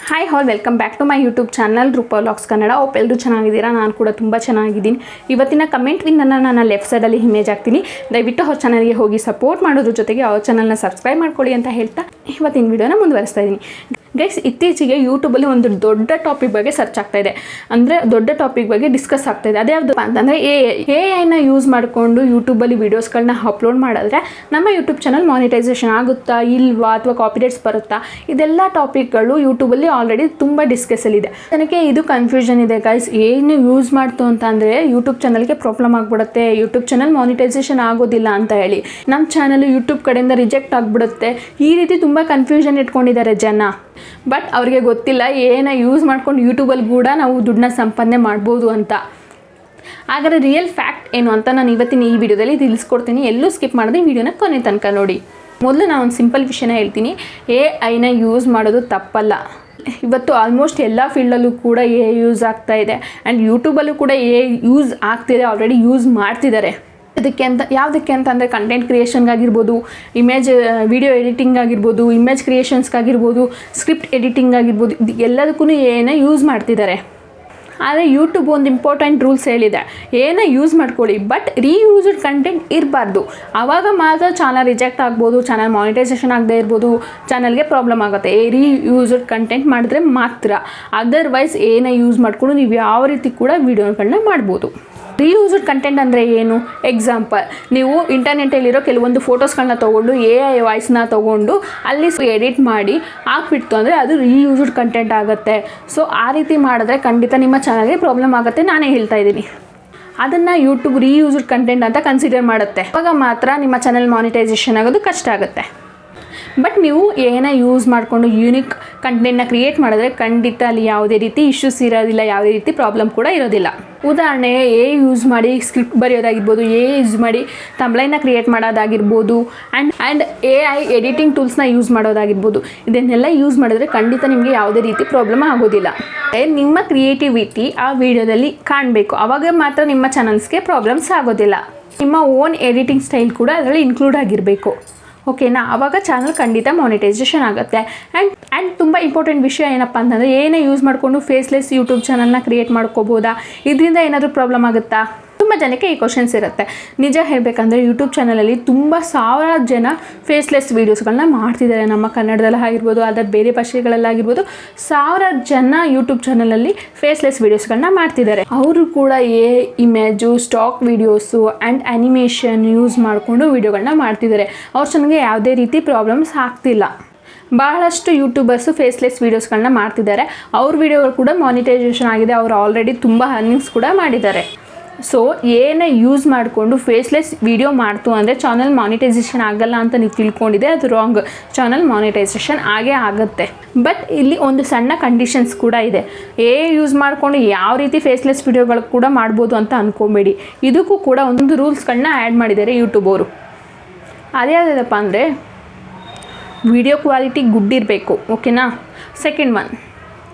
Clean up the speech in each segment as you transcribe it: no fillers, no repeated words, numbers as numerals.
Hi all welcome back to my YouTube channel Roopa vlogs Kannada. ಎಲ್ಲರೂ ಚೆನ್ನಾಗಿದ್ದೀರಾ? ನಾನು ಕೂಡ ತುಂಬ ಚೆನ್ನಾಗಿದ್ದೀನಿ. ಇವತ್ತಿನ ಕಮೆಂಟ್ ವಿನ್ನನ್ನು ನಾನು ಲೆಫ್ಟ್ ಸೈಡಲ್ಲಿ ಇಮೇಜ್ ಹಾಕ್ತೀನಿ. ದಯವಿಟ್ಟು ಅವ್ರ ಚಾನಲ್ಗೆ ಹೋಗಿ ಸಪೋರ್ಟ್ ಮಾಡೋದ್ರ ಜೊತೆಗೆ ಅವ್ರ ಚಾನಲ್ನ ಸಬ್ಸ್ಕ್ರೈಬ್ ಮಾಡ್ಕೊಳ್ಳಿ ಅಂತ ಹೇಳ್ತಾ ಇವತ್ತಿನ ವಿಡಿಯೋನ ಮುಂದುವರಿಸ್ತಾ ಇದ್ದೀನಿ. ಗೈಸ್, ಇತ್ತೀಚೆಗೆ ಯೂಟ್ಯೂಬಲ್ಲಿ ಒಂದು ದೊಡ್ಡ ಟಾಪಿಕ್ ಬಗ್ಗೆ ಸರ್ಚ್ ಆಗ್ತಾ ಇದೆ, ಅಂದರೆ ದೊಡ್ಡ ಟಾಪಿಕ್ ಬಗ್ಗೆ ಡಿಸ್ಕಸ್ ಆಗ್ತಾ ಇದೆ. ಅದೇ ಯಾವುದು ಅಂತಂದರೆ ಎ ಐನ ಯೂಸ್ ಮಾಡಿಕೊಂಡು ಯೂಟ್ಯೂಬಲ್ಲಿ ವೀಡಿಯೋಸ್ಗಳನ್ನ ಅಪ್ಲೋಡ್ ಮಾಡಿದ್ರೆ ನಮ್ಮ ಯೂಟ್ಯೂಬ್ ಚಾನಲ್ ಮಾನಿಟೈಸೇಷನ್ ಆಗುತ್ತಾ ಇಲ್ವಾ, ಅಥವಾ ಕಾಪಿರೈಟ್ಸ್ ಬರುತ್ತಾ? ಇದೆಲ್ಲ ಟಾಪಿಕ್ಗಳು ಯೂಟ್ಯೂಬಲ್ಲಿ ಆಲ್ರೆಡಿ ತುಂಬ ಡಿಸ್ಕಸಲ್ಲಿದೆ. ನನಗೆ ಇದು ಕನ್ಫ್ಯೂಷನ್ ಇದೆ ಗೈಸ್. ಏನು ಯೂಸ್ ಮಾಡ್ತು ಅಂತ ಅಂದರೆ ಯೂಟ್ಯೂಬ್ ಚಾನಲ್ಗೆ ಪ್ರಾಬ್ಲಮ್ ಆಗಿಬಿಡುತ್ತೆ, ಯೂಟ್ಯೂಬ್ ಚಾನಲ್ ಮಾನಿಟೈಸೇಷನ್ ಆಗೋದಿಲ್ಲ ಅಂತ ಹೇಳಿ ನಮ್ಮ ಚಾನಲ್ ಯೂಟ್ಯೂಬ್ ಕಡೆಯಿಂದ ರಿಜೆಕ್ಟ್ ಆಗಿಬಿಡುತ್ತೆ. ಈ ರೀತಿ ತುಂಬ ಕನ್ಫ್ಯೂಷನ್ ಇಟ್ಕೊಂಡಿದ್ದಾರೆ ಜನ. ಬಟ್ ಅವ್ರಿಗೆ ಗೊತ್ತಿಲ್ಲ ಏನ ಯೂಸ್ ಮಾಡ್ಕೊಂಡು ಯೂಟ್ಯೂಬಲ್ಲಿ ಕೂಡ ನಾವು ದುಡ್ಡನ್ನ ಸಂಪಾದನೆ ಮಾಡ್ಬೋದು ಅಂತ. ಹಾಗಾದರೆ ರಿಯಲ್ ಫ್ಯಾಕ್ಟ್ ಏನು ಅಂತ ನಾನು ಇವತ್ತಿನ ಈ ವಿಡಿಯೋದಲ್ಲಿ ತಿಳಿಸ್ಕೊಡ್ತೀನಿ. ಎಲ್ಲೂ ಸ್ಕಿಪ್ ಮಾಡಿದ್ರೆ ವಿಡಿಯೋನ ಕೊನೆ ತನಕ ನೋಡಿ. ಮೊದಲು ನಾನು ಒಂದು ಸಿಂಪಲ್ ವಿಷಯನ ಹೇಳ್ತೀನಿ. ಎ ಐನ ಯೂಸ್ ಮಾಡೋದು ತಪ್ಪಲ್ಲ. ಇವತ್ತು ಆಲ್ಮೋಸ್ಟ್ ಎಲ್ಲ ಫೀಲ್ಡಲ್ಲೂ ಕೂಡ ಎ ಯೂಸ್ ಆಗ್ತಾ ಇದೆ. ಆ್ಯಂಡ್ ಯೂಟ್ಯೂಬಲ್ಲೂ ಕೂಡ ಎ ಯೂಸ್ ಆಗ್ತಿದೆ, ಆಲ್ರೆಡಿ ಯೂಸ್ ಮಾಡ್ತಿದ್ದಾರೆ. ಯಾವುದಕ್ಕೆ ಅಂತಂದರೆ ಕಂಟೆಂಟ್ ಕ್ರಿಯೇಷನ್ಗಾಗಿರ್ಬೋದು, ವಿಡಿಯೋ ಎಡಿಟಿಂಗ್ ಆಗಿರ್ಬೋದು, ಇಮೇಜ್ ಕ್ರಿಯೇಷನ್ಸ್ಗಾಗಿರ್ಬೋದು, ಸ್ಕ್ರಿಪ್ಟ್ ಎಡಿಟಿಂಗ್ ಆಗಿರ್ಬೋದು, ಎಲ್ಲದಕ್ಕೂ ಏನ ಯೂಸ್ ಮಾಡ್ತಿದ್ದಾರೆ. ಆದರೆ ಯೂಟ್ಯೂಬ್ ಒಂದು ಇಂಪಾರ್ಟೆಂಟ್ ರೂಲ್ಸ್ ಹೇಳಿದೆ, ಏನ ಯೂಸ್ ಮಾಡ್ಕೊಳ್ಳಿ, ಬಟ್ ರೀಯೂಸ್ಡ್ ಕಂಟೆಂಟ್ ಇರಬಾರ್ದು. ಆವಾಗ ಮಾತ್ರ ಚಾನಲ್ ರಿಜೆಕ್ಟ್ ಆಗ್ಬೋದು, ಚಾನಲ್ ಮಾನಿಟೈಸೇಷನ್ ಆಗದೆ ಇರ್ಬೋದು, ಚಾನಲ್ಗೆ ಪ್ರಾಬ್ಲಮ್ ಆಗುತ್ತೆ. ರೀಯೂಸ್ಡ್ ಕಂಟೆಂಟ್ ಮಾಡಿದ್ರೆ ಮಾತ್ರ. ಅದರ್ವೈಸ್ ಏನ ಯೂಸ್ ಮಾಡಿಕೊಂಡು ನೀವು ಯಾವ ರೀತಿ ಕೂಡ ವೀಡಿಯೋಗಳನ್ನ ಮಾಡ್ಬೋದು. ರೀಯೂಸ್ಡ್ ಕಂಟೆಂಟ್ ಅಂದರೆ ಏನು? ಎಕ್ಸಾಂಪಲ್, ನೀವು ಇಂಟರ್ನೆಟ್ಟಲ್ಲಿರೋ ಕೆಲವೊಂದು ಫೋಟೋಸ್ಗಳನ್ನ ತೊಗೊಂಡು ಎ ಐ ವಾಯ್ಸ್ನ ತೊಗೊಂಡು ಅಲ್ಲಿ ಎಡಿಟ್ ಮಾಡಿ ಹಾಕ್ಬಿಡ್ತು ಅಂದರೆ ಅದು ರೀಯೂಸ್ಡ್ ಕಂಟೆಂಟ್ ಆಗುತ್ತೆ. ಸೊ ಆ ರೀತಿ ಮಾಡಿದ್ರೆ ಖಂಡಿತ ನಿಮ್ಮ ಚಾನಲ್ಗೆ ಪ್ರಾಬ್ಲಮ್ ಆಗುತ್ತೆ, ನಾನೇ ಹೇಳ್ತಾ ಇದ್ದೀನಿ. ಅದನ್ನು ಯೂಟ್ಯೂಬ್ ರೀಯೂಸ್ಡ್ ಕಂಟೆಂಟ್ ಅಂತ ಕನ್ಸಿಡರ್ ಮಾಡುತ್ತೆ. ಆವಾಗ ಮಾತ್ರ ನಿಮ್ಮ ಚಾನಲ್ ಮಾನಿಟೈಸೇಷನ್ ಆಗೋದು ಕಷ್ಟ ಆಗುತ್ತೆ. ಬಟ್ ನೀವು ಏನ ಯೂಸ್ ಮಾಡಿಕೊಂಡು ಯೂನಿಕ್ ಕಂಟೆಂಟ್ನ ಕ್ರಿಯೇಟ್ ಮಾಡಿದ್ರೆ ಖಂಡಿತ ಅಲ್ಲಿ ಯಾವುದೇ ರೀತಿ ಇಶ್ಯೂಸ್ ಇರೋದಿಲ್ಲ, ಯಾವುದೇ ರೀತಿ ಪ್ರಾಬ್ಲಮ್ ಕೂಡ ಇರೋದಿಲ್ಲ. ಉದಾಹರಣೆಗೆ ಎ ಯೂಸ್ ಮಾಡಿ ಸ್ಕ್ರಿಪ್ಟ್ ಬರೆಯೋದಾಗಿರ್ಬೋದು, ಎ ಯೂಸ್ ಮಾಡಿ ಥಂಬ್ನೈಲ್ನ ಕ್ರಿಯೇಟ್ ಮಾಡೋದಾಗಿರ್ಬೋದು, ಆ್ಯಂಡ್ ಎ ಐ ಎಡಿಟಿಂಗ್ ಟೂಲ್ಸ್ನ ಯೂಸ್ ಮಾಡೋದಾಗಿರ್ಬೋದು. ಇದನ್ನೆಲ್ಲ ಯೂಸ್ ಮಾಡಿದ್ರೆ ಖಂಡಿತ ನಿಮಗೆ ಯಾವುದೇ ರೀತಿ ಪ್ರಾಬ್ಲಮ್ ಆಗೋದಿಲ್ಲ. ನಿಮ್ಮ ಕ್ರಿಯೇಟಿವಿಟಿ ಆ ವಿಡಿಯೋದಲ್ಲಿ ಕಾಣಬೇಕು, ಆವಾಗ ಮಾತ್ರ ನಿಮ್ಮ ಚಾನಲ್ಸ್ಗೆ ಪ್ರಾಬ್ಲಮ್ಸ್ ಆಗೋದಿಲ್ಲ. ನಿಮ್ಮ ಓನ್ ಎಡಿಟಿಂಗ್ ಸ್ಟೈಲ್ ಕೂಡ ಅದರಲ್ಲಿ ಇನ್ಕ್ಲೂಡ್ ಆಗಿರಬೇಕು. ಓಕೆನಾ? ಆವಾಗ ಚಾನಲ್ ಖಂಡಿತ ಮಾನಿಟೈಸೇಷನ್ ಆಗುತ್ತೆ. ಆ್ಯಂಡ್ ತುಂಬ ಇಂಪಾರ್ಟೆಂಟ್ ವಿಷಯ ಏನಪ್ಪ ಅಂತಂದರೆ ಏನೇ ಯೂಸ್ ಮಾಡಿಕೊಂಡು ಫೇಸ್ಲೆಸ್ ಯೂಟ್ಯೂಬ್ ಚಾನಲ್ನ ಕ್ರಿಯೇಟ್ ಮಾಡ್ಕೋಬೋದಾ? ಇದರಿಂದ ಏನಾದರೂ ಪ್ರಾಬ್ಲಮ್ ಆಗುತ್ತಾ? ತುಂಬ ಜನಕ್ಕೆ ಈ ಕ್ವಶನ್ಸ್ ಇರುತ್ತೆ. ನಿಜ ಹೇಳಬೇಕಂದ್ರೆ ಯೂಟ್ಯೂಬ್ ಚಾನಲಲ್ಲಿ ತುಂಬ ಸಾವಿರಾರು ಜನ ಫೇಸ್ಲೆಸ್ ವೀಡಿಯೋಸ್ಗಳನ್ನ ಮಾಡ್ತಿದ್ದಾರೆ. ನಮ್ಮ ಕನ್ನಡದಲ್ಲಿ ಆಗಿರ್ಬೋದು, ಅದರ ಬೇರೆ ಭಾಷೆಗಳಲ್ಲಾಗಿರ್ಬೋದು, ಸಾವಿರಾರು ಜನ ಯೂಟ್ಯೂಬ್ ಚಾನಲಲ್ಲಿ ಫೇಸ್ಲೆಸ್ ವೀಡಿಯೋಸ್ಗಳನ್ನ ಮಾಡ್ತಿದ್ದಾರೆ. ಅವರು ಕೂಡ image, stock videos and animation use ಮಾಡಿಕೊಂಡು ವೀಡಿಯೋಗಳನ್ನ ಮಾಡ್ತಿದ್ದಾರೆ. ಅವ್ರ ಚಾನಲ್ಗೆ ಯಾವುದೇ ರೀತಿ ಪ್ರಾಬ್ಲಮ್ಸ್ ಆಗ್ತಿಲ್ಲ. ಬಹಳಷ್ಟು ಯೂಟ್ಯೂಬರ್ಸು ಫೇಸ್ಲೆಸ್ ವೀಡಿಯೋಸ್ಗಳನ್ನ ಮಾಡ್ತಿದ್ದಾರೆ. ಅವ್ರ ವೀಡಿಯೋಗಳು ಕೂಡ ಮಾನಿಟೈಸೇಷನ್ ಆಗಿದೆ. ಅವರು ಆಲ್ರೆಡಿ ತುಂಬ ಅರ್ನಿಂಗ್ಸ್ ಕೂಡ ಮಾಡಿದ್ದಾರೆ. ಸೊ ಏನೇ ಯೂಸ್ ಮಾಡಿಕೊಂಡು ಫೇಸ್ಲೆಸ್ ವೀಡಿಯೋ ಮಾಡ್ತು ಅಂದರೆ ಚಾನಲ್ ಮಾನಿಟೈಸೇಷನ್ ಆಗಲ್ಲ ಅಂತ ನೀವು ತಿಳ್ಕೊಂಡಿದೆ, ಅದು ರಾಂಗ್. ಚಾನಲ್ ಮಾನಿಟೈಸೇಷನ್ ಆಗೇ ಆಗುತ್ತೆ. ಬಟ್ ಇಲ್ಲಿ ಒಂದು ಸಣ್ಣ ಕಂಡೀಷನ್ಸ್ ಕೂಡ ಇದೆ. ಯೂಸ್ ಮಾಡಿಕೊಂಡು ಯಾವ ರೀತಿ ಫೇಸ್ಲೆಸ್ ವೀಡಿಯೋಗಳು ಕೂಡ ಮಾಡ್ಬೋದು ಅಂತ ಅಂದ್ಕೊಬೇಡಿ. ಇದಕ್ಕೂ ಕೂಡ ಒಂದು ರೂಲ್ಸ್ಗಳನ್ನ ಆ್ಯಡ್ ಮಾಡಿದ್ದಾರೆ ಯೂಟ್ಯೂಬ್ ಅವರು. ಅದೇ ಯಾವುದಪ್ಪ ಅಂದರೆ ವಿಡಿಯೋ ಕ್ವಾಲಿಟಿ ಗುಡ್ ಇರಬೇಕು. ಓಕೆನಾ? ಸೆಕೆಂಡ್ ಒನ್,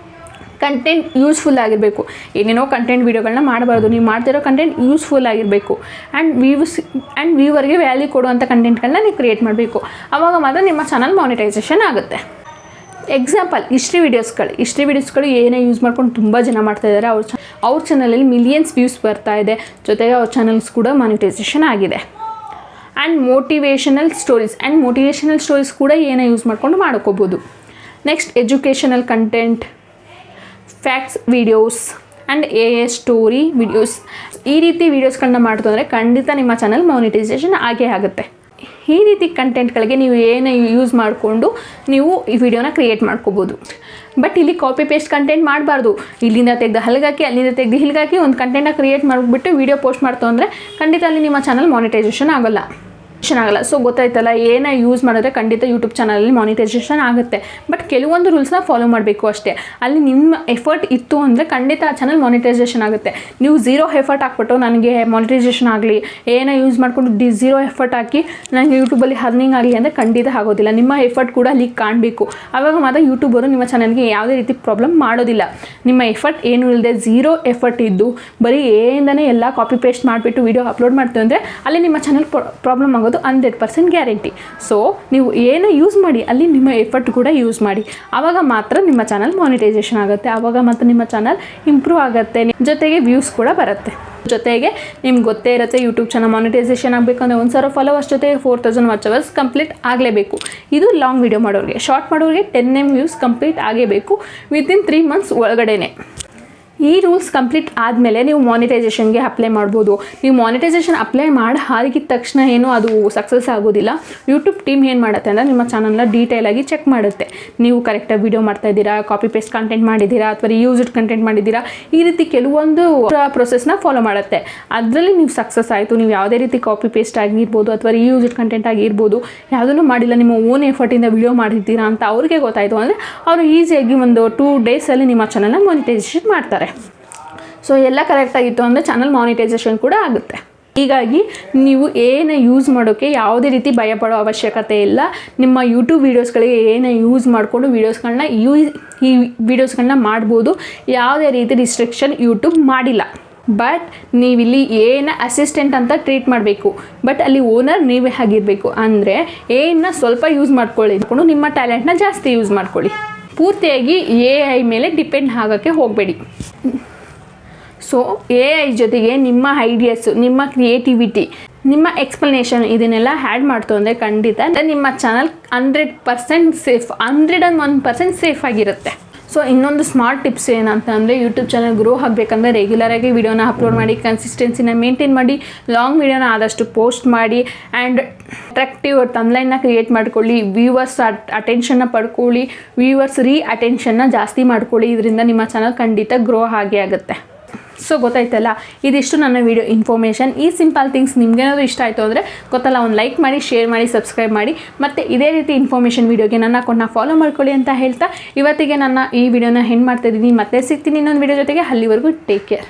ಕಂಟೆಂಟ್ ಯೂಸ್ಫುಲ್ ಆಗಿರಬೇಕು. ಏನೇನೋ ಕಂಟೆಂಟ್ ವೀಡಿಯೋಗಳನ್ನ ಮಾಡಬಾರ್ದು. ನೀವು ಮಾಡ್ತಿರೋ ಕಂಟೆಂಟ್ ಯೂಸ್ಫುಲ್ ಆಗಿರಬೇಕು. ಆ್ಯಂಡ್ ವ್ಯೂವರ್ಗೆ ವ್ಯಾಲ್ಯೂ ಕೊಡುವಂಥ ಕಂಟೆಂಟ್ಗಳನ್ನ ನೀವು ಕ್ರಿಯೇಟ್ ಮಾಡಬೇಕು. ಆವಾಗ ಮಾತ್ರ ನಿಮ್ಮ ಚಾನಲ್ ಮಾನಿಟೈಸೇಷನ್ ಆಗುತ್ತೆ. ಎಕ್ಸಾಂಪಲ್, ಹಿಸ್ಟ್ರಿ ವೀಡಿಯೋಸ್ಗಳು ಏನೇ ಯೂಸ್ ಮಾಡ್ಕೊಂಡು ತುಂಬ ಜನ ಮಾಡ್ತಾಯಿದ್ದಾರೆ. ಅವ್ರ ಚಾನಲಲ್ಲಿ ಮಿಲಿಯನ್ಸ್ ವ್ಯೂಸ್ ಬರ್ತಾ ಇದೆ, ಜೊತೆಗೆ ಅವ್ರ ಚಾನಲ್ಸ್ ಕೂಡ ಮಾನಿಟೈಸೇಷನ್ ಆಗಿದೆ. ಆ್ಯಂಡ್ ಮೋಟಿವೇಶನಲ್ ಸ್ಟೋರೀಸ್ ಕೂಡ ಏನೇ ಯೂಸ್ ಮಾಡ್ಕೊಂಡು ಮಾಡ್ಕೋಬೋದು. Next, educational content, facts videos and story videos, ಈ ರೀತಿ ವೀಡಿಯೋಸ್ಗಳನ್ನ ಮಾಡ್ತು ಅಂದರೆ ಖಂಡಿತ ನಿಮ್ಮ ಚಾನಲ್ ಮಾನಿಟೈಸೇಷನ್ ಆಗೇ ಆಗುತ್ತೆ. ಈ ರೀತಿ ಕಂಟೆಂಟ್ಗಳಿಗೆ ನೀವು ಏನೇ ಯೂಸ್ ಮಾಡಿಕೊಂಡು ನೀವು ಈ ವಿಡಿಯೋನ ಕ್ರಿಯೇಟ್ ಮಾಡ್ಕೋಬೋದು. ಬಟ್ ಇಲ್ಲಿ ಕಾಪಿ ಪೇಸ್ಟ್ ಕಂಟೆಂಟ್ ಮಾಡಬಾರ್ದು. ಇಲ್ಲಿಂದ ತೆಗೆದು ಹಲ್ಗಾಕಿ, ಅಲ್ಲಿಂದ ತೆಗೆದು ಹಿಲ್ಗಾಕಿ ಒಂದು ಕಂಟೆಂಟ್ನ ಕ್ರಿಯೇಟ್ ಮಾಡಿಬಿಟ್ಟು ವಿಡಿಯೋ ಪೋಸ್ಟ್ ಮಾಡ್ತು ಅಂದರೆ ಖಂಡಿತ ಅಲ್ಲಿ ನಿಮ್ಮ ಚಾನಲ್ ಮಾನಿಟೈಸೇಷನ್ ಆಗಲ್ಲ. ಸೊ ಗೊತ್ತಾಯ್ತಲ್ಲ, ಏನೇ ಯೂಸ್ ಮಾಡಿದ್ರೆ ಖಂಡಿತ ಯೂಟ್ಯೂಬ್ ಚಾನಲಲ್ಲಿ ಮಾನಿಟೈಸೇಷನ್ ಆಗುತ್ತೆ. ಬಟ್ ಕೆಲವೊಂದು ರೂಲ್ಸ್ನ ಫಾಲೋ ಮಾಡಬೇಕು ಅಷ್ಟೇ. ಅಲ್ಲಿ ನಿಮ್ಮ ಎಫರ್ಟ್ ಇತ್ತು ಅಂದರೆ ಖಂಡಿತ ಆ ಚಾನಲ್ ಮಾನಿಟೈಸೇಷನ್ ಆಗುತ್ತೆ. ನೀವು ಝೀರೋ ಎಫರ್ಟ್ ಹಾಕ್ಬಿಟ್ಟು ನನಗೆ ಮಾನಿಟೈಸೇಷನ್ ಆಗಲಿ, ಏನೇ ಯೂಸ್ ಮಾಡಿಕೊಂಡು ಝೀರೋ ಎಫರ್ಟ್ ಹಾಕಿ ನನಗೆ ಯೂಟ್ಯೂಬಲ್ಲಿ ಅರ್ನಿಂಗ್ ಆಗಲಿ ಅಂದರೆ ಖಂಡಿತ ಆಗೋದಿಲ್ಲ. ನಿಮ್ಮ ಎಫರ್ಟ್ ಕೂಡ ಅಲ್ಲಿ ಕಾಣಬೇಕು. ಆವಾಗ ಮಾತ್ರ ಯೂಟ್ಯೂಬರು ನಿಮ್ಮ ಚಾನಲ್ಗೆ ಯಾವುದೇ ರೀತಿ ಪ್ರಾಬ್ಲಮ್ ಮಾಡೋದಿಲ್ಲ. ನಿಮ್ಮ ಎಫರ್ಟ್ ಏನೂ ಇಲ್ಲದೆ ಝೀರೋ ಎಫರ್ಟ್ ಇದ್ದು ಬರೀ ಏಯಿಂದನೇ ಎಲ್ಲ ಕಾಪಿ ಪೇಸ್ಟ್ ಮಾಡಿಬಿಟ್ಟು ವೀಡಿಯೋ ಅಪ್ಲೋಡ್ ಮಾಡ್ತೀವಿ ಅಂದರೆ ಅಲ್ಲಿ ನಿಮ್ಮ ಚಾನಲ್ ಪ್ರಾಬ್ಲಮ್ ಆಗೋದು ಆಗೋದು 100% ಗ್ಯಾರಂಟಿ. ಸೊ ನೀವು ಏನು ಯೂಸ್ ಮಾಡಿ ಅಲ್ಲಿ ನಿಮ್ಮ ಎಫರ್ಟ್ ಕೂಡ ಯೂಸ್ ಮಾಡಿ, ಆವಾಗ ಮಾತ್ರ ನಿಮ್ಮ ಚಾನಲ್ ಮಾನಿಟೈಸೇಷನ್ ಆಗುತ್ತೆ, ಆವಾಗ ಮಾತ್ರ ನಿಮ್ಮ ಚಾನಲ್ ಇಂಪ್ರೂವ್ ಆಗುತ್ತೆ, ಜೊತೆಗೆ ವ್ಯೂಸ್ ಕೂಡ ಬರುತ್ತೆ. ಜೊತೆಗೆ ನಿಮ್ಗೆ ಗೊತ್ತೇ ಇರುತ್ತೆ ಯೂಟ್ಯೂಬ್ ಚಾನಲ್ ಮಾನಿಟೈಸೇಷನ್ ಆಗಬೇಕಂದ್ರೆ 1,000 ಫಾಲೋವರ್ಸ್ ಜೊತೆಗೆ 4,000 ವಾಚ್ ಅವರ್ಸ್ ಕಂಪ್ಲೀಟ್ ಆಗಲೇಬೇಕು. ಇದು ಲಾಂಗ್ ವಿಡಿಯೋ ಮಾಡೋರಿಗೆ. ಶಾರ್ಟ್ ಮಾಡೋರಿಗೆ 10M ವ್ಯೂಸ್ ಕಂಪ್ಲೀಟ್ ಆಗೇಬೇಕು ವಿತಿನ್ 3 ಮಂತ್ಸ್ ಒಳಗಡೆನೆ. ಈ ರೂಲ್ಸ್ ಕಂಪ್ಲೀಟ್ ಆದಮೇಲೆ ನೀವು ಮಾನಿಟೈಸೇಷನ್ಗೆ ಅಪ್ಲೈ ಮಾಡ್ಬೋದು. ನೀವು ಮಾನಿಟೈಸೇಷನ್ ಅಪ್ಲೈ ಮಾಡಿ ಹಾಕಿದ ತಕ್ಷಣ ಏನೂ ಅದು ಸಕ್ಸಸ್ ಆಗೋದಿಲ್ಲ. ಯೂಟ್ಯೂಬ್ ಟೀಮ್ ಏನು ಮಾಡುತ್ತೆ ಅಂದರೆ ನಿಮ್ಮ ಚಾನಲ್ನ ಡೀಟೇಲಾಗಿ ಚೆಕ್ ಮಾಡುತ್ತೆ. ನೀವು ಕರೆಕ್ಟಾಗಿ ವಿಡಿಯೋ ಮಾಡ್ತಾ ಇದ್ದೀರಾ, ಕಾಪಿ ಪೇಸ್ಟ್ ಕಂಟೆಂಟ್ ಮಾಡಿದ್ದೀರಾ ಅಥವಾ ರಿಯೂಸ್ಡ್ ಕಂಟೆಂಟ್ ಮಾಡಿದ್ದೀರಾ, ಈ ರೀತಿ ಕೆಲವೊಂದು ಪ್ರೊಸೆಸ್ನ ಫಾಲೋ ಮಾಡುತ್ತೆ. ಅದರಲ್ಲಿ ನೀವು ಸಕ್ಸಸ್ ಆಯಿತು, ನೀವು ಯಾವುದೇ ರೀತಿ ಕಾಪಿ ಪೇಸ್ಟ್ ಆಗಿರ್ಬೋದು ಅಥವಾ ರಿಯೂಸ್ಡ್ ಕಂಟೆಂಟ್ ಆಗಿರ್ಬೋದು ಯಾವುದನ್ನು ಮಾಡಿಲ್ಲ, ನಿಮ್ಮ ಓನ್ ಎಫರ್ಟಿಂದ ವಿಡಿಯೋ ಮಾಡಿದ್ದೀರಾ ಅಂತ ಅವ್ರಿಗೆ ಗೊತ್ತಾಯಿತು ಅಂದರೆ ಅವರು ಈಸಿಯಾಗಿ ಒಂದು 2 ಡೇಸಲ್ಲಿ ನಿಮ್ಮ ಚಾನಲ್ನ ಮಾನಿಟೈಸೇಷನ್ ಮಾಡ್ತಾರೆ. ಸೊ ಎಲ್ಲ ಕರೆಕ್ಟಾಗಿತ್ತು ಅಂದರೆ ಚಾನಲ್ ಮಾನಿಟೈಸೇಷನ್ ಕೂಡ ಆಗುತ್ತೆ. ಹೀಗಾಗಿ ನೀವು ಏನು ಯೂಸ್ ಮಾಡೋಕ್ಕೆ ಯಾವುದೇ ರೀತಿ ಭಯಪಡೋ ಅವಶ್ಯಕತೆ ಇಲ್ಲ. ನಿಮ್ಮ ಯೂಟ್ಯೂಬ್ ವೀಡಿಯೋಸ್ಗಳಿಗೆ ಏನು ಯೂಸ್ ಮಾಡಿಕೊಂಡು ಈ ವೀಡಿಯೋಸ್ಗಳನ್ನ ಮಾಡ್ಬೋದು. ಯಾವುದೇ ರೀತಿ ರಿಸ್ಟ್ರಿಕ್ಷನ್ ಯೂಟ್ಯೂಬ್ ಮಾಡಿಲ್ಲ. ಬಟ್ ನೀವಿಲ್ಲಿ ಏನು ಅಸಿಸ್ಟೆಂಟ್ ಅಂತ ಟ್ರೀಟ್ ಮಾಡಬೇಕು, ಬಟ್ ಅಲ್ಲಿ ಓನರ್ ನೀವೇ ಆಗಿರಬೇಕು. ಅಂದರೆ ಏನನ್ನ ಸ್ವಲ್ಪ ಯೂಸ್ ಮಾಡ್ಕೊಳ್ಳಿ, ನಿಮ್ಮ ಟ್ಯಾಲೆಂಟ್ನ ಜಾಸ್ತಿ ಯೂಸ್ ಮಾಡ್ಕೊಳ್ಳಿ. ಪೂರ್ತಿಯಾಗಿ AI ಮೇಲೆ ಡಿಪೆಂಡ್ ಆಗೋಕ್ಕೆ ಹೋಗಬೇಡಿ. ಸೊ AI ಜೊತೆಗೆ ನಿಮ್ಮ ಐಡಿಯಾಸು, ನಿಮ್ಮ ಕ್ರಿಯೇಟಿವಿಟಿ, ನಿಮ್ಮ ಎಕ್ಸ್ಪ್ಲನೇಷನ್ ಇದನ್ನೆಲ್ಲ ಆ್ಯಡ್ ಮಾಡ್ತು ಅಂದರೆ ಖಂಡಿತ ನಿಮ್ಮ ಚಾನಲ್ 100% ಸೇಫ್, 101% ಸೇಫ್ ಆಗಿರುತ್ತೆ. ಸೊ ಇನ್ನೊಂದು ಸ್ಮಾರ್ಟ್ ಟಿಪ್ಸ್ ಏನಂತ ಅಂದರೆ ಯೂಟ್ಯೂಬ್ ಚಾನಲ್ ಗ್ರೋ ಆಗಬೇಕಂದ್ರೆ ರೆಗ್ಯುಲರಾಗಿ ವಿಡಿಯೋನ ಅಪ್ಲೋಡ್ ಮಾಡಿ, ಕನ್ಸಿಸ್ಟೆನ್ಸಿನ ಮೇಂಟೈನ್ ಮಾಡಿ, ಲಾಂಗ್ ವಿಡಿಯೋನ ಆದಷ್ಟು ಪೋಸ್ಟ್ ಮಾಡಿ, ಆ್ಯಂಡ್ ಅಟ್ರಾಕ್ಟಿವ್ ತಮ್ಲೈನ್ನ ಕ್ರಿಯೇಟ್ ಮಾಡ್ಕೊಳ್ಳಿ, ವ್ಯೂವರ್ಸ್ ಅಟೆನ್ಷನ್ನ ಪಡ್ಕೊಳ್ಳಿ, ವ್ಯೂವರ್ಸ್ ಅಟೆನ್ಷನ್ನ ಜಾಸ್ತಿ ಮಾಡ್ಕೊಳ್ಳಿ. ಇದರಿಂದ ನಿಮ್ಮ ಚಾನಲ್ ಖಂಡಿತ ಗ್ರೋ ಆಗೇ ಆಗುತ್ತೆ. ಸೊ ಗೊತ್ತಾಯ್ತಲ್ಲ, ಇದಿಷ್ಟು ನನ್ನ ವಿಡಿಯೋ ಇನ್ಫಾರ್ಮೇಷನ್. ಈ ಸಿಂಪಲ್ ಥಿಂಗ್ಸ್ ನಿಮ್ಗೇನಾದರೂ ಇಷ್ಟ ಆಯಿತು ಅಂದರೆ ಗೊತ್ತಲ್ಲ, ಒಂದು ಲೈಕ್ ಮಾಡಿ, ಶೇರ್ ಮಾಡಿ, ಸಬ್ಸ್ಕ್ರೈಬ್ ಮಾಡಿ, ಮತ್ತು ಇದೇ ರೀತಿ ಇನ್ಫಾರ್ಮೇಷನ್ ವೀಡಿಯೋಗೆ ನನ್ನ ಅಕೌಂಟ್ನ ಫಾಲೋ ಮಾಡ್ಕೊಳ್ಳಿ ಅಂತ ಹೇಳ್ತಾ ಇವತ್ತಿಗೆ ನನ್ನ ಈ ವಿಡಿಯೋನ ಹೆಂಗೆ ಮಾಡ್ತಾಯಿದ್ದೀನಿ. ಮತ್ತೆ ಸಿಗ್ತೀನಿ ಇನ್ನೊಂದು ವಿಡಿಯೋ ಜೊತೆಗೆ. ಅಲ್ಲಿವರೆಗೂ ಟೇಕ್ ಕೇರ್.